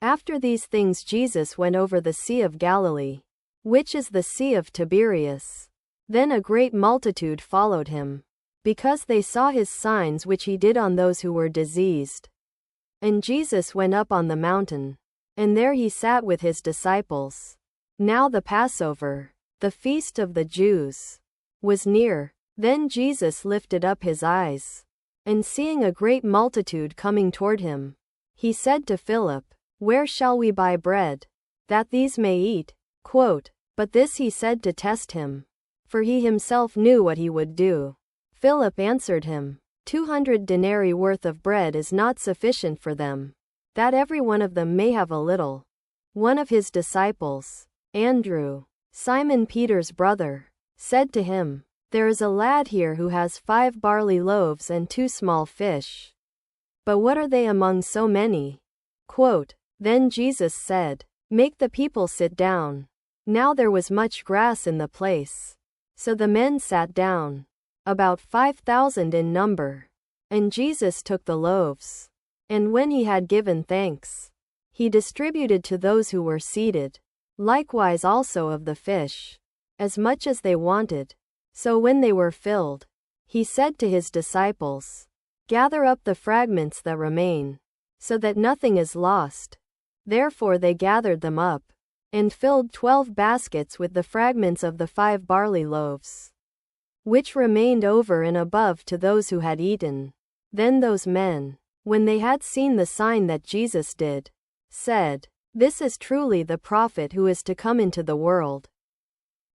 After these things Jesus went over the Sea of Galilee, which is the Sea of Tiberias. Then a great multitude followed him, because they saw his signs which he did on those who were diseased. And Jesus went up on the mountain, and there he sat with his disciples. Now the Passover, the feast of the Jews, was near. Then Jesus lifted up his eyes, and seeing a great multitude coming toward him, he said to Philip, "Where shall we buy bread, that these may eat?" But this he said to test him, for he himself knew what he would do. Philip answered him, 200 denarii worth of bread is not sufficient for them, that every one of them may have a little. One of his disciples, Andrew, Simon Peter's brother, said to him, "There is a lad here who has 5 barley loaves and 2 small fish. But what are they among so many?" Then Jesus said, "Make the people sit down." Now there was much grass in the place. So the men sat down, about 5,000 in number. And Jesus took the loaves, and when he had given thanks, he distributed to those who were seated, likewise also of the fish, as much as they wanted. So when they were filled, he said to his disciples, "Gather up the fragments that remain, so that nothing is lost." Therefore they gathered them up, and filled 12 baskets with the fragments of the 5 barley loaves, which remained over and above to those who had eaten. Then those men, when they had seen the sign that Jesus did, said, "This is truly the prophet who is to come into the world."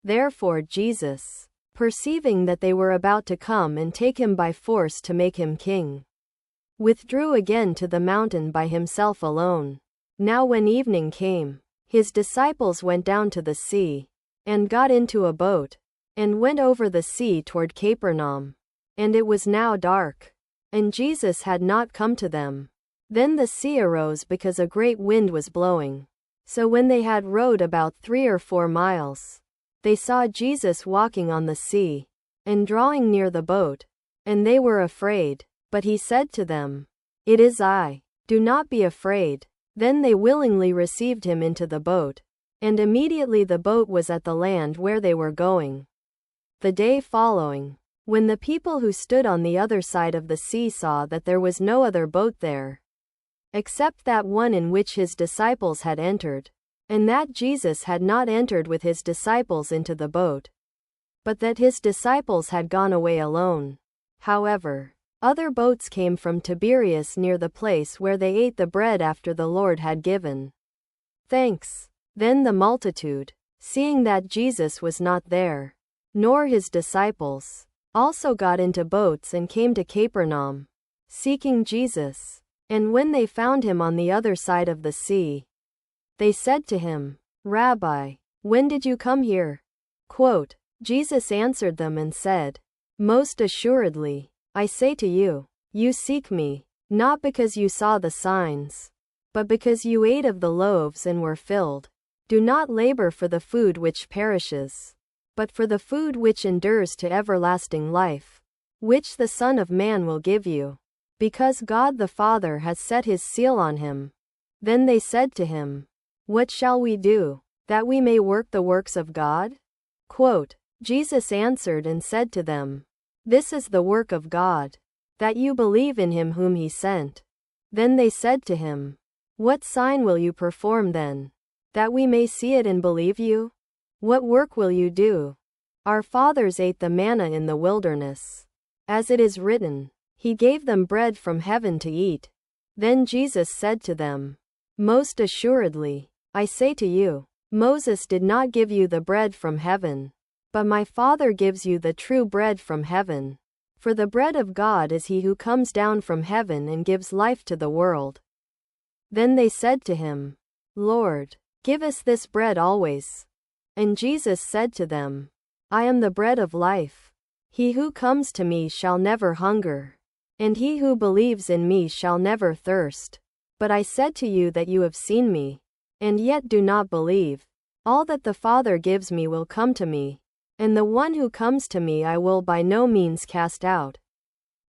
Therefore Jesus, perceiving that they were about to come and take him by force to make him king, withdrew again to the mountain by himself alone. Now when evening came, his disciples went down to the sea, and got into a boat, and went over the sea toward Capernaum. And it was now dark, and Jesus had not come to them. Then the sea arose because a great wind was blowing. So when they had rowed about 3 or 4 miles, they saw Jesus walking on the sea, and drawing near the boat, and they were afraid. But he said to them, "It is I, do not be afraid." Then they willingly received him into the boat, and immediately the boat was at the land where they were going. The day following, when the people who stood on the other side of the sea saw that there was no other boat there, except that one in which his disciples had entered, and that Jesus had not entered with his disciples into the boat, but that his disciples had gone away alone. However, other boats came from Tiberias near the place where they ate the bread after the Lord had given thanks. Then the multitude, seeing that Jesus was not there, nor his disciples, also got into boats and came to Capernaum, seeking Jesus. And when they found him on the other side of the sea, they said to him, "Rabbi, when did you come here?" Jesus answered them and said, "Most assuredly, I say to you, you seek me, not because you saw the signs, but because you ate of the loaves and were filled. Do not labor for the food which perishes, but for the food which endures to everlasting life, which the Son of Man will give you, because God the Father has set his seal on him." Then they said to him, "What shall we do, that we may work the works of God?" Jesus answered and said to them, "This is the work of God, that you believe in him whom he sent." Then they said to him, "What sign will you perform then, that we may see it and believe you? What work will you do? Our fathers ate the manna in the wilderness. As it is written, he gave them bread from heaven to eat." Then Jesus said to them, "Most assuredly, I say to you, Moses did not give you the bread from heaven, but my Father gives you the true bread from heaven. For the bread of God is he who comes down from heaven and gives life to the world." Then they said to him, "Lord, give us this bread always." And Jesus said to them, "I am the bread of life. He who comes to me shall never hunger, and he who believes in me shall never thirst. But I said to you that you have seen me, and yet do not believe. All that the Father gives me will come to me, and the one who comes to me I will by no means cast out.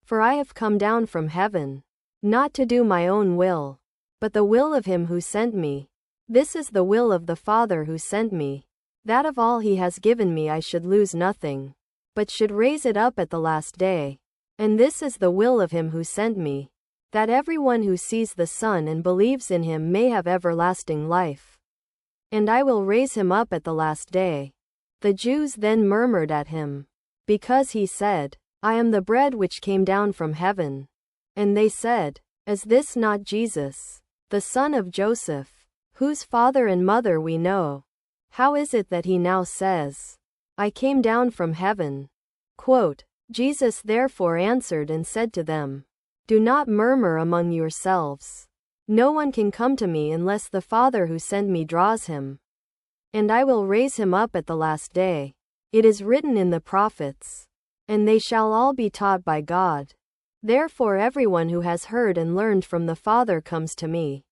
For I have come down from heaven, not to do my own will, but the will of him who sent me. This is the will of the Father who sent me, that of all he has given me I should lose nothing, but should raise it up at the last day. And this is the will of him who sent me, that everyone who sees the Son and believes in him may have everlasting life. And I will raise him up at the last day. The Jews then murmured at him, because he said, I am the bread which came down from heaven. And they said, Is this not Jesus, the son of Joseph, whose father and mother we know? How is it that he now says, I came down from heaven? Quote, Jesus therefore answered and said to them, Do not murmur among yourselves. No one can come to me unless the Father who sent me draws him. And I will raise him up at the last day. It is written in the prophets, and they shall all be taught by God. Therefore everyone who has heard and learned from the Father comes to me.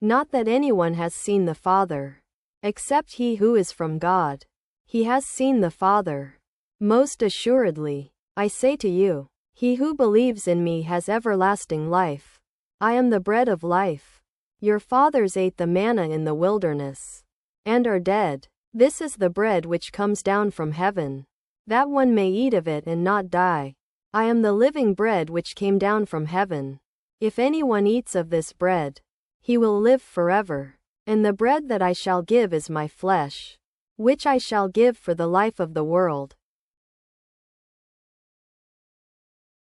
Not that anyone has seen the Father, except he who is from God. He has seen the Father. Most assuredly, I say to you, he who believes in me has everlasting life. I am the bread of life. Your fathers ate the manna in the wilderness, and are dead. This is the bread which comes down from heaven, that one may eat of it and not die. I am the living bread which came down from heaven. If anyone eats of this bread, he will live forever. And the bread that I shall give is my flesh, which I shall give for the life of the world.